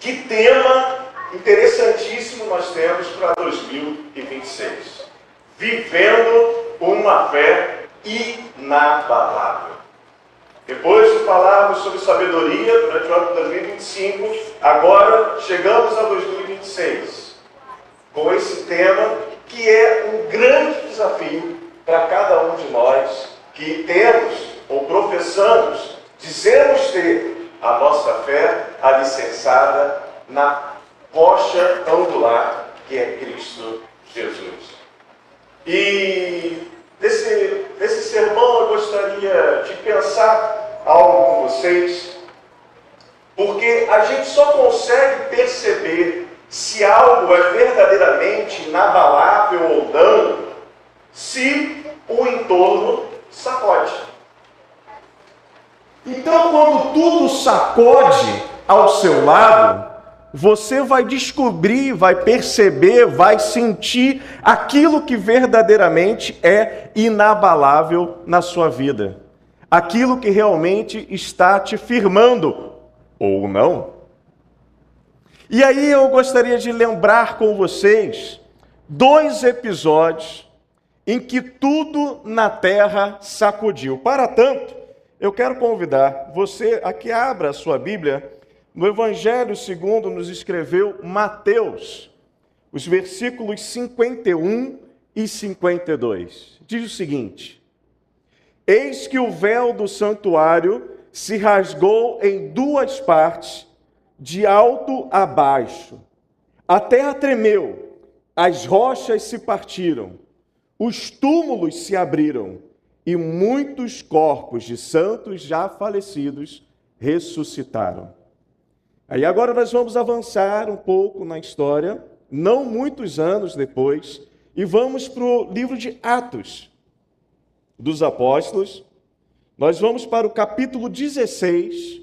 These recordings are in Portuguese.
Que tema interessantíssimo nós temos para 2026. Vivendo uma fé inabalável. Depois de falarmos sobre sabedoria durante o ano de 2025, agora chegamos a 2026, com esse tema que é um grande desafio para cada um de nós que temos ou professamos, dizemos ter a nossa fé alicerçada na rocha angular que é Cristo Jesus. E nesse sermão eu gostaria de pensar algo com vocês, porque a gente só consegue perceber se algo é verdadeiramente inabalável ou não se o entorno sacode. Então, quando tudo sacode ao seu lado, você vai descobrir, vai perceber, vai sentir aquilo que verdadeiramente é inabalável na sua vida. Aquilo que realmente está te firmando, ou não. E aí eu gostaria de lembrar com vocês 2 episódios em que tudo na terra sacudiu. Para tanto, eu quero convidar você a que abra a sua Bíblia no Evangelho segundo nos escreveu Mateus, os versículos 51 e 52. Diz o seguinte: Eis que o véu do santuário se rasgou em 2 partes, de alto a baixo. A terra tremeu, as rochas se partiram, os túmulos se abriram, e muitos corpos de santos já falecidos ressuscitaram. Aí agora nós vamos avançar um pouco na história, não muitos anos depois, e vamos para o livro de Atos dos Apóstolos. Nós vamos para o capítulo 16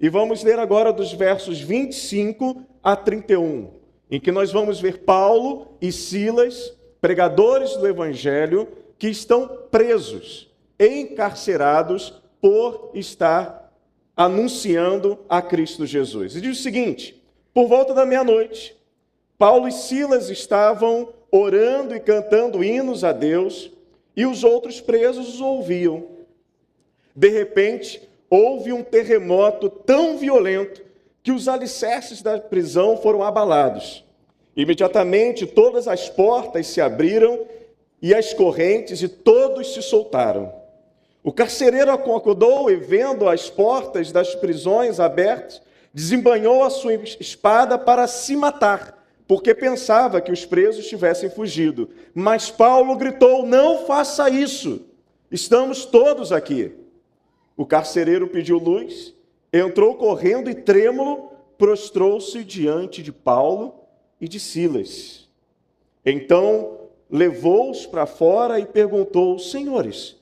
e vamos ler agora dos versos 25 a 31, em que nós vamos ver Paulo e Silas, pregadores do Evangelho, que estão presos, encarcerados por estar anunciando a Cristo Jesus. E diz o seguinte: por volta da meia-noite, Paulo e Silas estavam orando e cantando hinos a Deus, e os outros presos os ouviam. De repente, houve um terremoto tão violento que os alicerces da prisão foram abalados. Imediatamente, todas as portas se abriram e as correntes, e todos se soltaram. O carcereiro acordou e, vendo as portas das prisões abertas, desembanhou a sua espada para se matar, porque pensava que os presos tivessem fugido. Mas Paulo gritou: não faça isso, estamos todos aqui. O carcereiro pediu luz, entrou correndo e trêmulo, prostrou-se diante de Paulo e de Silas. Então levou-os para fora e perguntou: senhores,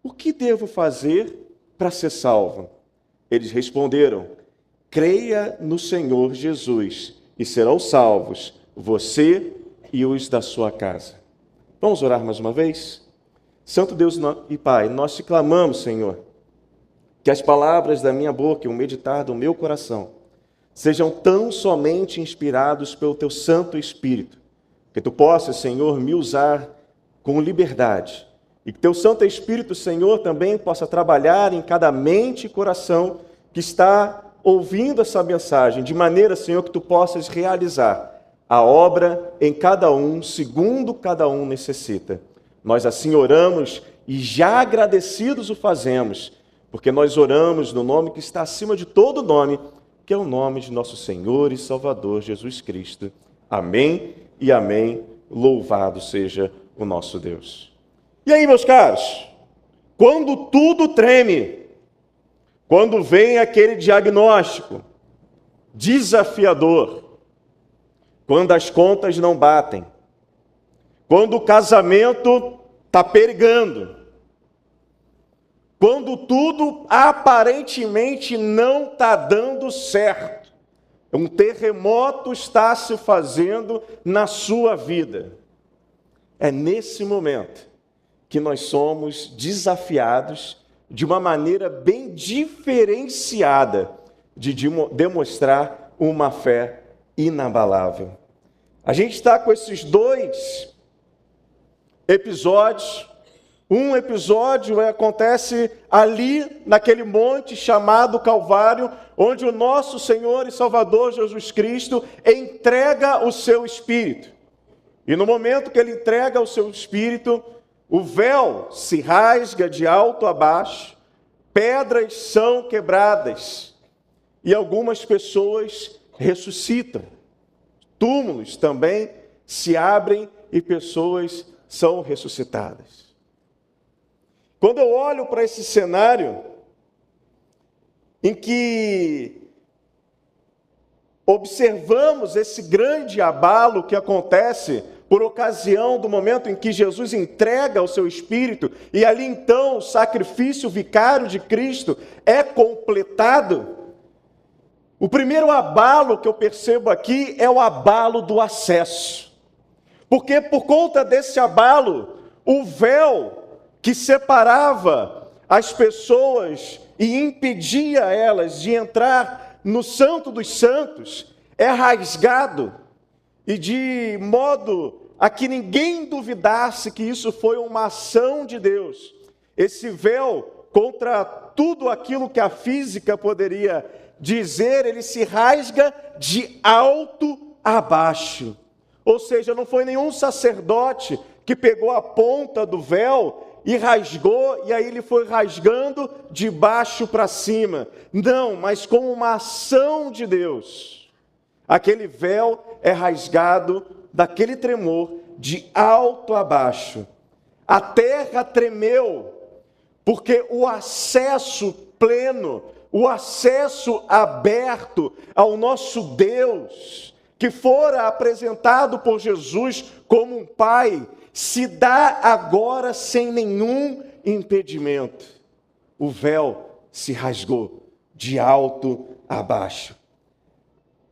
o que devo fazer para ser salvo? Eles responderam: creia no Senhor Jesus e serão salvos, você e os da sua casa. Vamos orar mais uma vez? Santo Deus e Pai, nós te clamamos, Senhor, que as palavras da minha boca e o meditar do meu coração sejam tão somente inspirados pelo teu Santo Espírito, que tu possas, Senhor, me usar com liberdade, e que teu Santo Espírito, Senhor, também possa trabalhar em cada mente e coração que está ouvindo essa mensagem, de maneira, Senhor, que tu possas realizar a obra em cada um, segundo cada um necessita. Nós assim oramos e já agradecidos o fazemos, porque nós oramos no nome que está acima de todo nome, que é o nome de nosso Senhor e Salvador Jesus Cristo. Amém e amém. Louvado seja o nosso Deus. E aí, meus caros, quando tudo treme, quando vem aquele diagnóstico desafiador, quando as contas não batem, quando o casamento está perigando, quando tudo aparentemente não está dando certo, um terremoto está se fazendo na sua vida, é nesse momento que nós somos desafiados de uma maneira bem diferenciada de demonstrar uma fé inabalável. A gente está com esses dois episódios. Um episódio acontece ali naquele monte chamado Calvário, onde o nosso Senhor e Salvador Jesus Cristo entrega o seu Espírito. E no momento que ele entrega o seu Espírito, o véu se rasga de alto a baixo, pedras são quebradas e algumas pessoas ressuscitam. Túmulos também se abrem e pessoas são ressuscitadas. Quando eu olho para esse cenário em que observamos esse grande abalo que acontece por ocasião do momento em que Jesus entrega o seu Espírito, e ali então o sacrifício vicário de Cristo é completado, o primeiro abalo que eu percebo aqui é o abalo do acesso. Porque por conta desse abalo, o véu que separava as pessoas e impedia elas de entrar no Santo dos Santos é rasgado, e de modo a que ninguém duvidasse que isso foi uma ação de Deus. Esse véu, contra tudo aquilo que a física poderia dizer, ele se rasga de alto a baixo. Ou seja, não foi nenhum sacerdote que pegou a ponta do véu e rasgou, e aí ele foi rasgando de baixo para cima. Não, mas como uma ação de Deus. Aquele véu é rasgado daquele tremor de alto a baixo. A terra tremeu, porque o acesso pleno, o acesso aberto ao nosso Deus, que fora apresentado por Jesus como um Pai, se dá agora sem nenhum impedimento. O véu se rasgou de alto a baixo.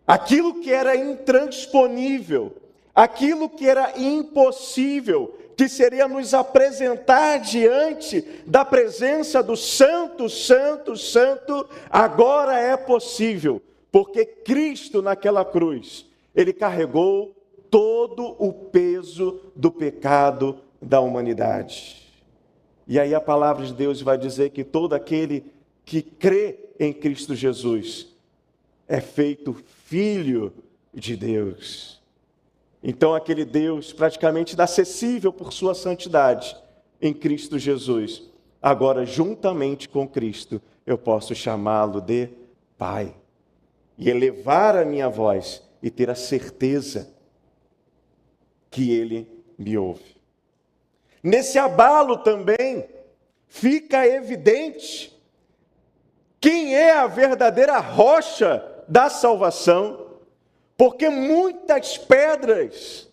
Aquilo que era intransponível, aquilo que era impossível, que seria nos apresentar diante da presença do Santo, Santo, Santo, agora é possível, porque Cristo naquela cruz, ele carregou todo o peso do pecado da humanidade. E aí a palavra de Deus vai dizer que todo aquele que crê em Cristo Jesus é feito filho de Deus. Então aquele Deus praticamente inacessível por sua santidade em Cristo Jesus, agora juntamente com Cristo eu posso chamá-lo de Pai e elevar a minha voz e ter a certeza que Ele me ouve. Nesse abalo também fica evidente quem é a verdadeira rocha da salvação, porque muitas pedras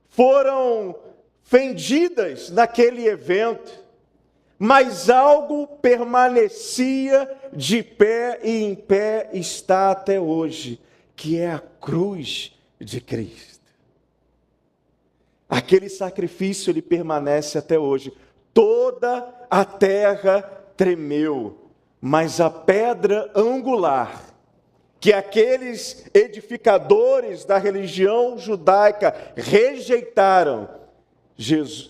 foram fendidas naquele evento, mas algo permanecia de pé e em pé está até hoje, que é a cruz de Cristo. Aquele sacrifício ele permanece até hoje. Toda a terra tremeu, mas a pedra angular, que aqueles edificadores da religião judaica rejeitaram,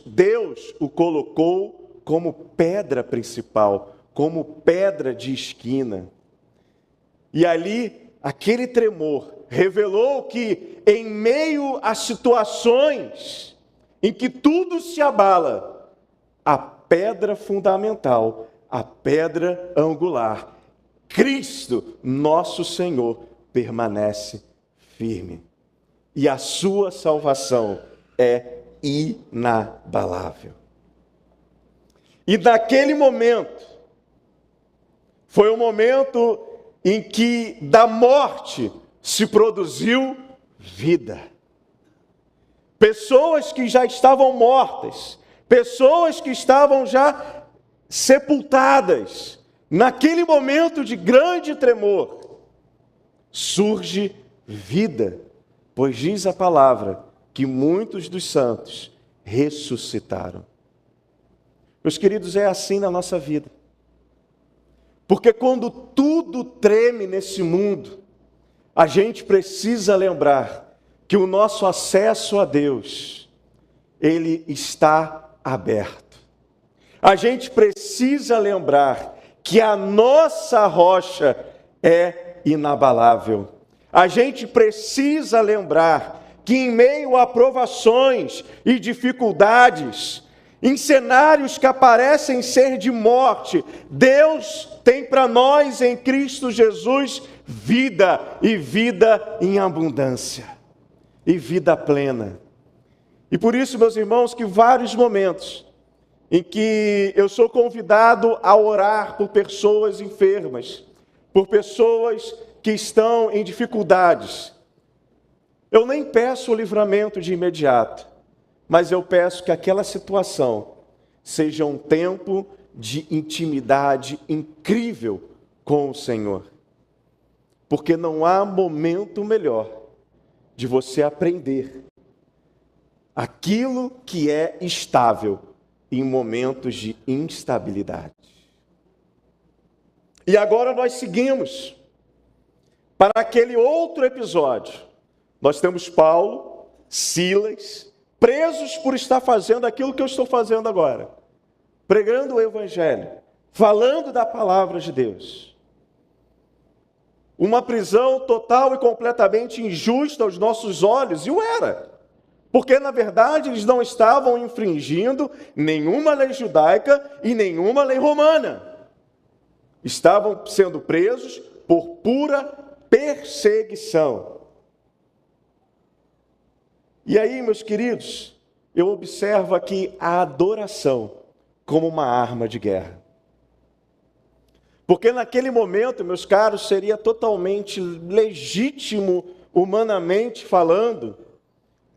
Deus o colocou como pedra principal, como pedra de esquina. E ali, aquele tremor revelou que em meio a situações em que tudo se abala, a pedra fundamental, a pedra angular, Cristo, nosso Senhor, permanece firme. E a sua salvação é inabalável. E naquele momento, foi o momento em que da morte se produziu vida. Pessoas que já estavam mortas, pessoas que estavam já sepultadas, naquele momento de grande tremor, surge vida, pois diz a palavra que muitos dos santos ressuscitaram. Meus queridos, é assim na nossa vida. Porque quando tudo treme nesse mundo, a gente precisa lembrar que o nosso acesso a Deus, ele está aberto. A gente precisa lembrar que a nossa rocha é inabalável. A gente precisa lembrar que em meio a provações e dificuldades, em cenários que parecem ser de morte, Deus tem para nós em Cristo Jesus vida, e vida em abundância, e vida plena. E por isso, meus irmãos, que vários momentos em que eu sou convidado a orar por pessoas enfermas, por pessoas que estão em dificuldades, eu nem peço o livramento de imediato, mas eu peço que aquela situação seja um tempo de intimidade incrível com o Senhor. Porque não há momento melhor de você aprender aquilo que é estável em momentos de instabilidade. E agora nós seguimos para aquele outro episódio. Nós temos Paulo, Silas, presos por estar fazendo aquilo que eu estou fazendo agora, pregando o Evangelho, falando da palavra de Deus. Uma prisão total e completamente injusta aos nossos olhos, e o era. Porque, na verdade, eles não estavam infringindo nenhuma lei judaica e nenhuma lei romana. Estavam sendo presos por pura perseguição. E aí, meus queridos, eu observo aqui a adoração como uma arma de guerra. Porque naquele momento, meus caros, seria totalmente legítimo, humanamente falando,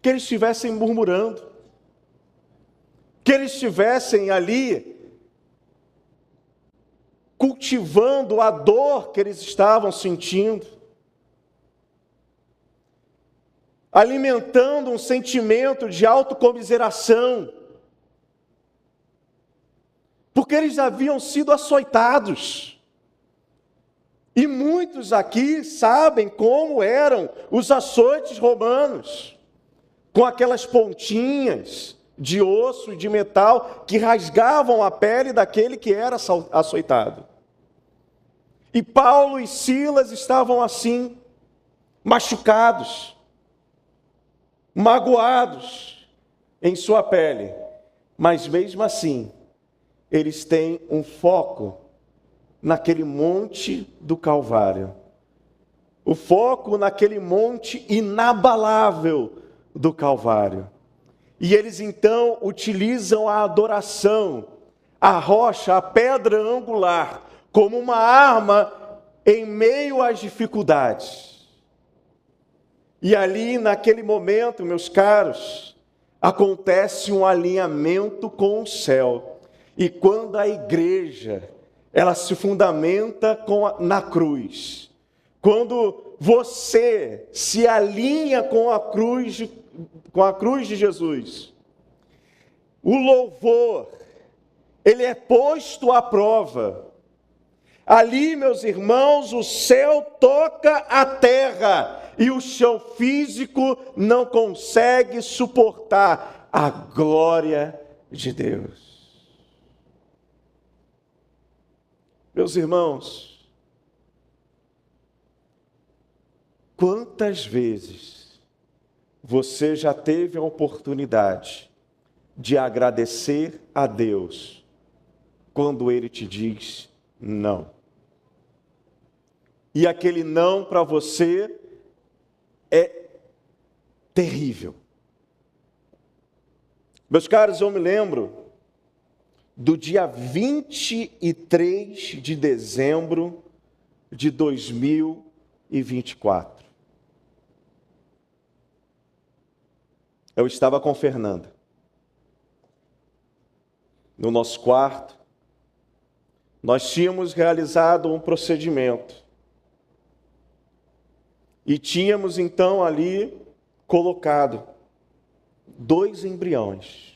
que eles estivessem murmurando, que eles estivessem ali cultivando a dor que eles estavam sentindo, alimentando um sentimento de autocomiseração, porque eles haviam sido açoitados. E muitos aqui sabem como eram os açoites romanos, com aquelas pontinhas de osso e de metal que rasgavam a pele daquele que era açoitado. E Paulo e Silas estavam assim, machucados, magoados em sua pele, mas mesmo assim, eles têm um foco naquele monte do Calvário, o foco naquele monte inabalável do Calvário. E eles então utilizam a adoração, a rocha, a pedra angular, como uma arma em meio às dificuldades. E ali, naquele momento, meus caros, acontece um alinhamento com o céu. E quando a igreja, ela se fundamenta na cruz, quando você se alinha com a cruz de Jesus, o louvor, ele é posto à prova. Ali, meus irmãos, o céu toca a terra e o chão físico não consegue suportar a glória de Deus. Meus irmãos, quantas vezes você já teve a oportunidade de agradecer a Deus quando Ele te diz não? E aquele não para você é terrível. Meus caros, eu me lembro do dia 23 de dezembro de 2024. Eu estava com Fernanda no nosso quarto. Nós tínhamos realizado um procedimento e tínhamos então ali colocado 2 embriões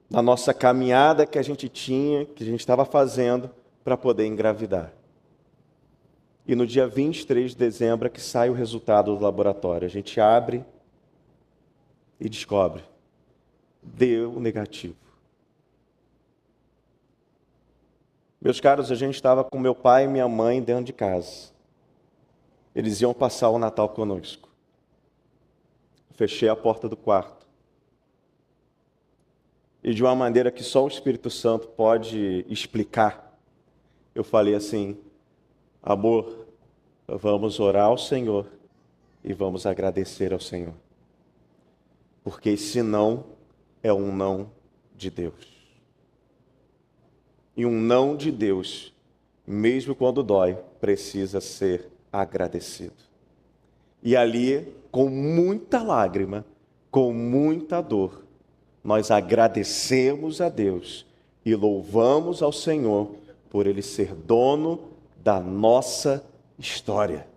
na nossa caminhada que a gente estava fazendo para poder engravidar. E no dia 23 de dezembro é que sai o resultado do laboratório. A gente abre e descobre. Deu negativo. Meus caros, a gente estava com meu pai e minha mãe dentro de casa. Eles iam passar o Natal conosco. Fechei a porta do quarto. E de uma maneira que só o Espírito Santo pode explicar, eu falei assim: amor, vamos orar ao Senhor e vamos agradecer ao Senhor. Porque esse não é um não de Deus. E um não de Deus, mesmo quando dói, precisa ser agradecido. E ali, com muita lágrima, com muita dor, nós agradecemos a Deus e louvamos ao Senhor por Ele ser dono da nossa história.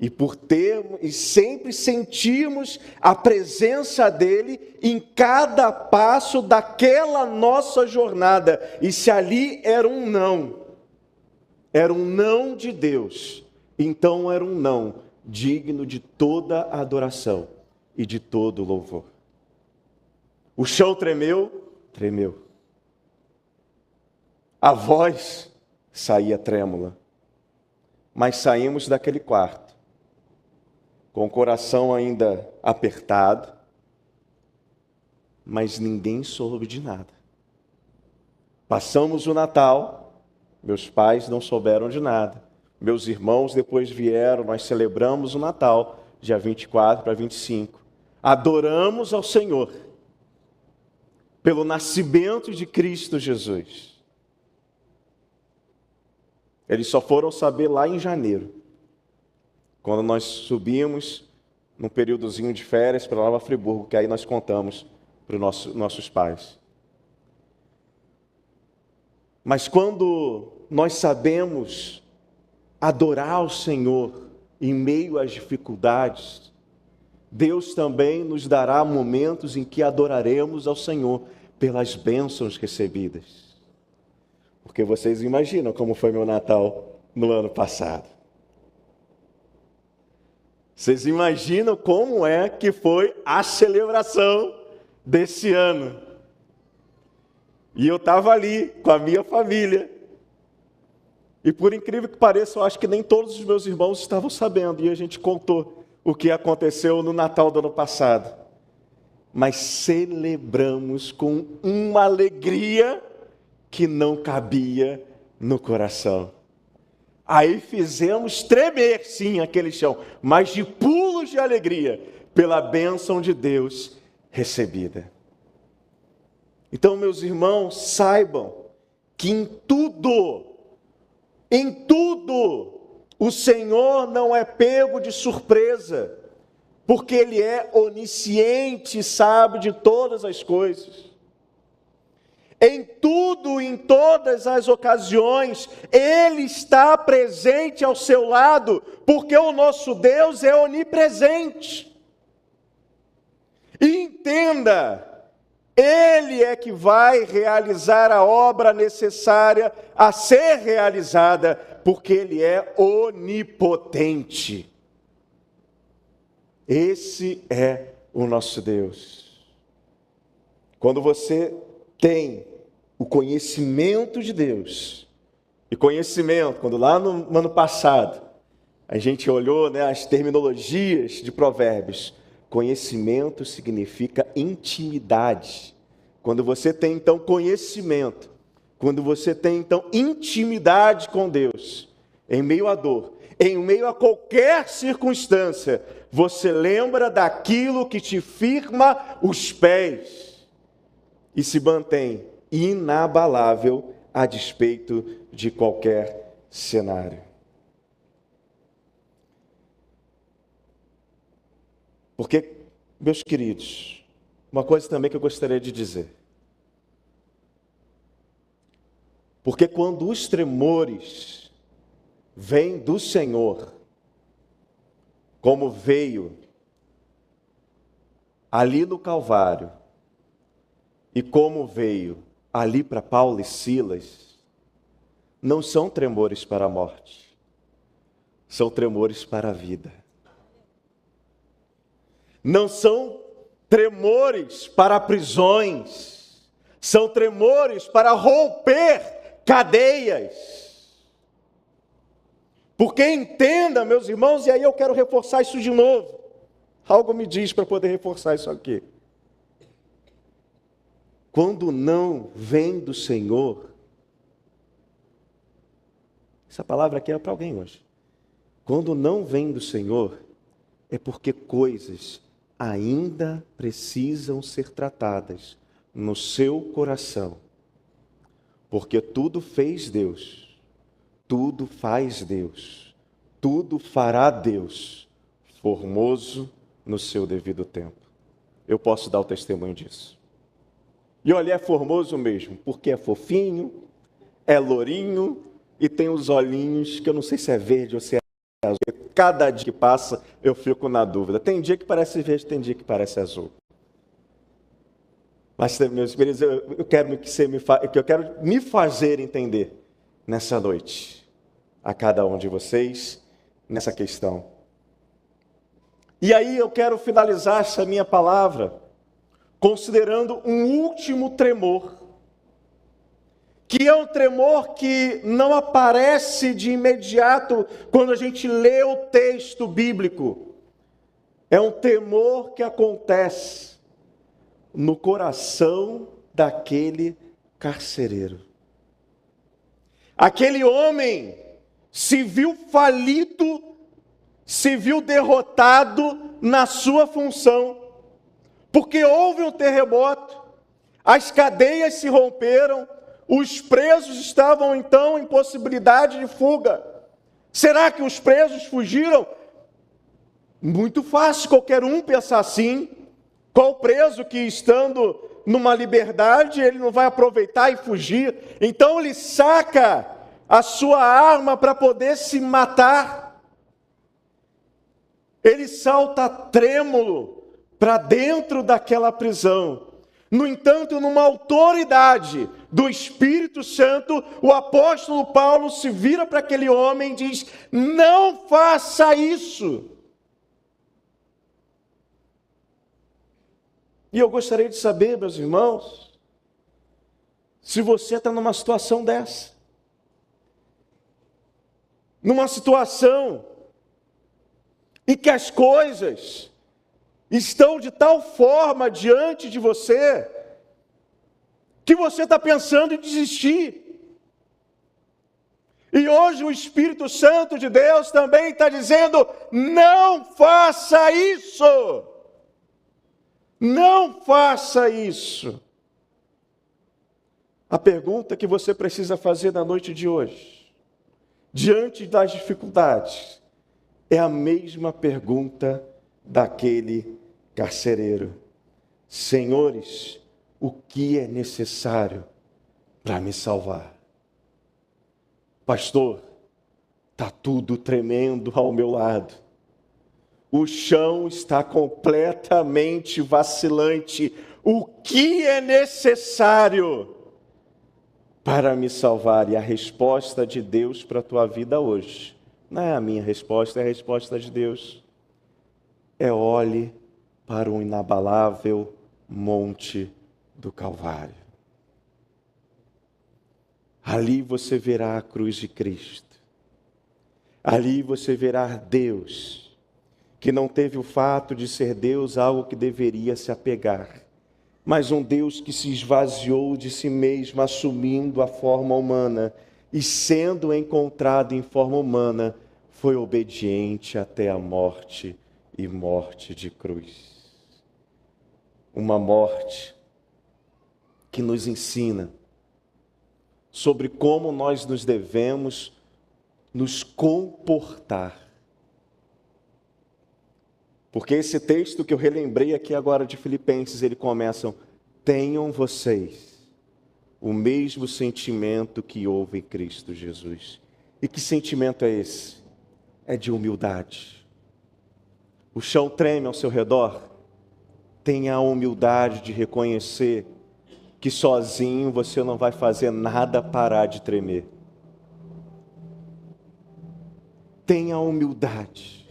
E por termos e sempre sentirmos a presença dele em cada passo daquela nossa jornada. E se ali era um não de Deus, então era um não digno de toda a adoração e de todo o louvor. O chão tremeu, tremeu. A voz saía trêmula. Mas saímos daquele quarto com o coração ainda apertado, mas ninguém soube de nada. Passamos o Natal, meus pais não souberam de nada. Meus irmãos depois vieram, nós celebramos o Natal, dia 24 para 25. Adoramos ao Senhor pelo nascimento de Cristo Jesus. Eles só foram saber lá em janeiro, quando nós subimos num períodozinho de férias para Nova Friburgo, que aí nós contamos para os nossos pais. Mas quando nós sabemos adorar o Senhor em meio às dificuldades, Deus também nos dará momentos em que adoraremos ao Senhor pelas bênçãos recebidas. Porque vocês imaginam como foi meu Natal no ano passado. Vocês imaginam como é que foi a celebração desse ano. E eu estava ali com a minha família. E por incrível que pareça, eu acho que nem todos os meus irmãos estavam sabendo. E a gente contou o que aconteceu no Natal do ano passado. Mas celebramos com uma alegria que não cabia no coração. Aí fizemos tremer, sim, aquele chão, mas de pulos de alegria, pela bênção de Deus recebida. Então, meus irmãos, saibam que em tudo, o Senhor não é pego de surpresa, porque Ele é onisciente e sabe de todas as coisas. Em tudo, em todas as ocasiões, Ele está presente ao seu lado, porque o nosso Deus é onipresente. E entenda, Ele é que vai realizar a obra necessária a ser realizada, porque Ele é onipotente. Esse é o nosso Deus. Quando você tem o conhecimento de Deus, e conhecimento, quando lá no ano passado, a gente olhou, as terminologias de Provérbios, conhecimento significa intimidade. Quando você tem então conhecimento, quando você tem então intimidade com Deus, em meio à dor, em meio a qualquer circunstância, você lembra daquilo que te firma os pés e se mantém inabalável a despeito de qualquer cenário. Porque, meus queridos, uma coisa também que eu gostaria de dizer. Porque quando os tremores vêm do Senhor, como veio ali no Calvário, e como veio ali para Paulo e Silas, não são tremores para a morte, são tremores para a vida. Não são tremores para prisões, são tremores para romper cadeias. Porque entenda, meus irmãos, e aí eu quero reforçar isso de novo. Algo me diz para poder reforçar isso aqui. Quando não vem do Senhor, essa palavra aqui é para alguém hoje. Quando não vem do Senhor, é porque coisas ainda precisam ser tratadas no seu coração. Porque tudo fez Deus, tudo faz Deus, tudo fará Deus, formoso no seu devido tempo. Eu posso dar o testemunho disso. E olha, é formoso mesmo, porque é fofinho, é lourinho e tem os olhinhos que eu não sei se é verde ou se é azul. Cada dia que passa eu fico na dúvida. Tem dia que parece verde, tem dia que parece azul. Mas, meus queridos, eu quero me fazer entender nessa noite a cada um de vocês nessa questão. E aí eu quero finalizar essa minha palavra considerando um último tremor, que é um tremor que não aparece de imediato quando a gente lê o texto bíblico. É um temor que acontece no coração daquele carcereiro. Aquele homem se viu falido, se viu derrotado na sua função. Porque houve um terremoto, as cadeias se romperam, os presos estavam então em possibilidade de fuga. Será que os presos fugiram? Muito fácil qualquer um pensar assim. Qual preso que estando numa liberdade, ele não vai aproveitar e fugir? Então ele saca a sua arma para poder se matar. Ele salta trêmulo para dentro daquela prisão. No entanto, numa autoridade do Espírito Santo, o apóstolo Paulo se vira para aquele homem e diz: não faça isso. E eu gostaria de saber, meus irmãos, se você está numa situação dessa. Numa situação em que as coisas estão de tal forma diante de você, que você está pensando em desistir. E hoje o Espírito Santo de Deus também está dizendo: não faça isso. Não faça isso. A pergunta que você precisa fazer na noite de hoje, diante das dificuldades, é a mesma pergunta daquele carcereiro: senhores, o que é necessário para me salvar? Pastor, está tudo tremendo ao meu lado. O chão está completamente vacilante. O que é necessário para me salvar? E a resposta de Deus para a tua vida hoje, não é a minha resposta, é a resposta de Deus. Olhe para o inabalável monte do Calvário. Ali você verá a cruz de Cristo. Ali você verá Deus, que não teve o fato de ser Deus algo que deveria se apegar, mas um Deus que se esvaziou de si mesmo, assumindo a forma humana, e sendo encontrado em forma humana, foi obediente até a morte, e morte de cruz. Uma morte que nos ensina sobre como nós nos devemos nos comportar. Porque esse texto que eu relembrei aqui agora de Filipenses, ele começa: tenham vocês o mesmo sentimento que houve em Cristo Jesus. E que sentimento é esse? É de humildade. O chão treme ao seu redor. Tenha a humildade de reconhecer que sozinho você não vai fazer nada parar de tremer. tenha humildade.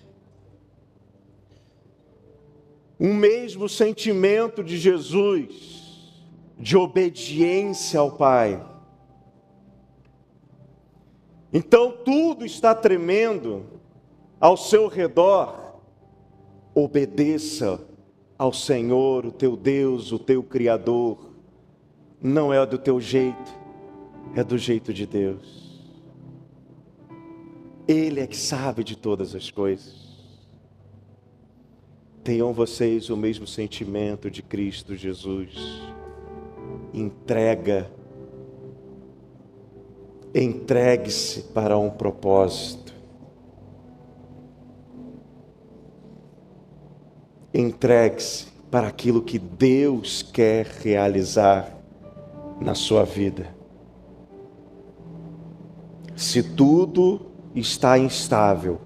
O mesmo sentimento de Jesus, de obediência ao Pai. Então tudo está tremendo ao seu redor. Obedeça ao Senhor, o teu Deus, o teu Criador. Não é do teu jeito, é do jeito de Deus. Ele é que sabe de todas as coisas. Tenham vocês o mesmo sentimento de Cristo Jesus. Entregue-se para um propósito. Entregue-se para aquilo que Deus quer realizar na sua vida. Se tudo está instável,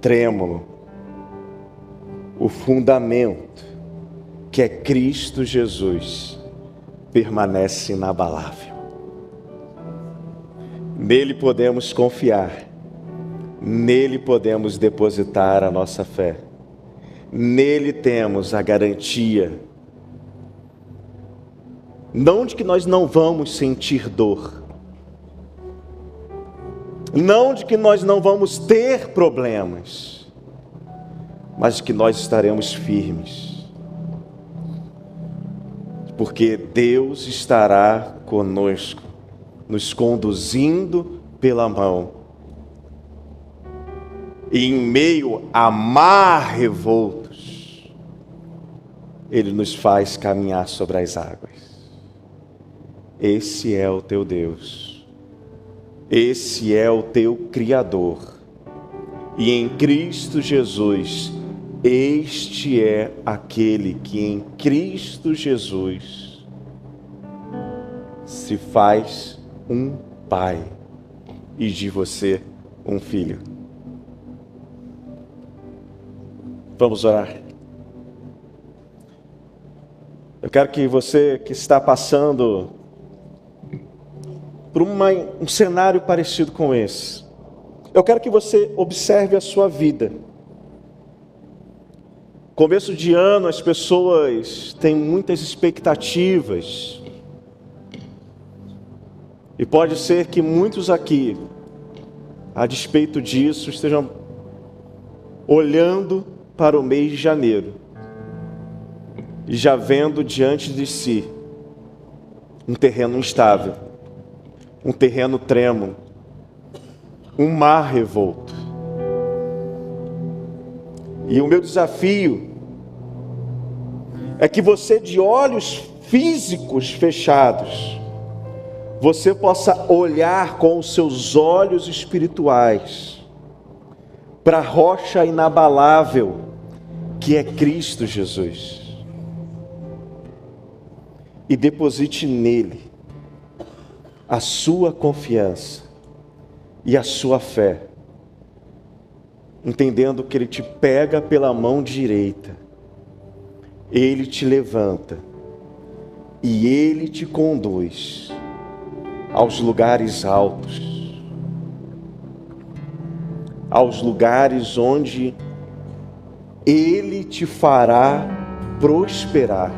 trêmulo, o fundamento, que é Cristo Jesus, permanece inabalável. Nele podemos confiar, nele podemos depositar a nossa fé, nele temos a garantia, não de que nós não vamos sentir dor, não de que nós não vamos ter problemas, mas de que nós estaremos firmes, porque Deus estará conosco, nos conduzindo pela mão, e em meio a mar revoltos, Ele nos faz caminhar sobre as águas. Esse é o teu Deus, esse é o teu Criador, e em Cristo Jesus, este é aquele que em Cristo Jesus se faz um pai e de você um filho. Vamos orar. Eu quero que você que está passando por um cenário parecido com esse, eu quero que você observe a sua vida. Começo de ano, as pessoas têm muitas expectativas. E pode ser que muitos aqui, a despeito disso, estejam olhando para o mês de janeiro e já vendo diante de si um terreno instável, um terreno trêmulo, um mar revolto. E o meu desafio é que você, de olhos físicos fechados, você possa olhar com os seus olhos espirituais para a rocha inabalável que é Cristo Jesus, e deposite nele a sua confiança e a sua fé, entendendo que Ele te pega pela mão direita, Ele te levanta e Ele te conduz aos lugares altos, aos lugares onde Ele te fará prosperar,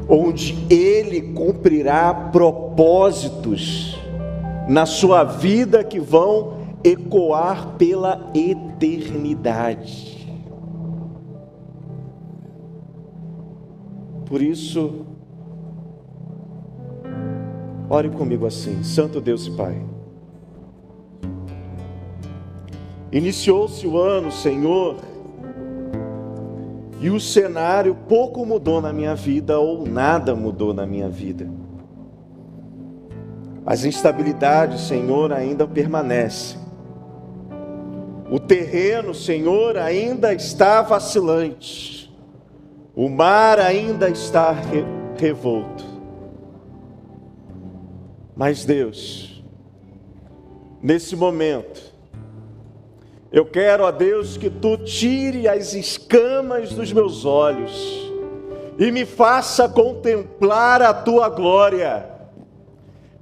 onde Ele cumprirá propósitos na sua vida que vão ecoar pela eternidade. Por isso, ore comigo assim: Santo Deus e Pai, iniciou-se o ano, Senhor, e o cenário pouco mudou na minha vida, ou nada mudou na minha vida. As instabilidades, Senhor, ainda permanecem. O terreno, Senhor, ainda está vacilante. O mar ainda está revolto. Mas Deus, nesse momento, eu quero, ó Deus, que Tu tire as escamas dos meus olhos e me faça contemplar a Tua glória.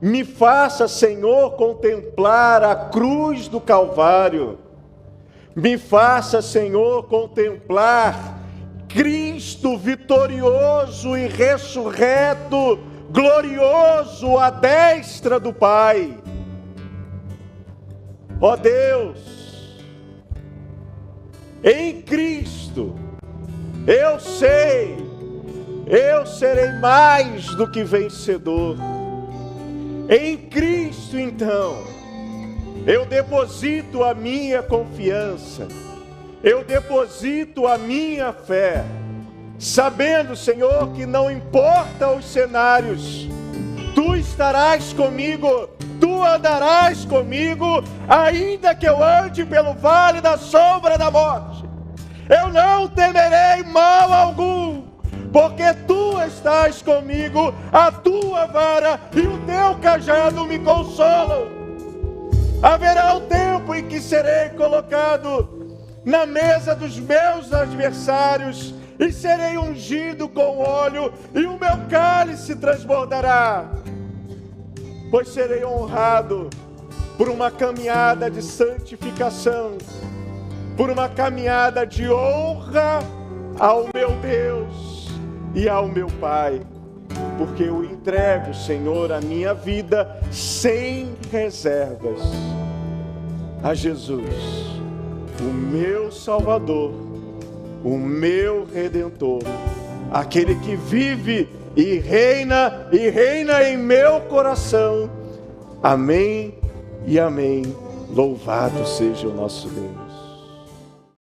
Me faça, Senhor, contemplar a cruz do Calvário. Me faça, Senhor, contemplar Cristo vitorioso e ressurreto, glorioso à destra do Pai. Ó Deus, em Cristo, eu serei mais do que vencedor. Em Cristo, então, eu deposito a minha confiança, eu deposito a minha fé, sabendo, Senhor, que não importa os cenários, Tu estarás comigo, Tu andarás comigo, ainda que eu ande pelo vale da sombra da morte. Eu não temerei mal algum, porque Tu estás comigo, a Tua vara e o Teu cajado me consolam. Haverá um tempo em que serei colocado na mesa dos meus adversários e serei ungido com óleo e o meu cálice transbordará, pois serei honrado por uma caminhada de santificação, por uma caminhada de honra ao meu Deus e ao meu Pai, porque eu entrego, Senhor, a minha vida sem reservas a Jesus, o meu Salvador, o meu Redentor, aquele que vive e reina em meu coração. Amém e amém. Louvado seja o nosso Deus.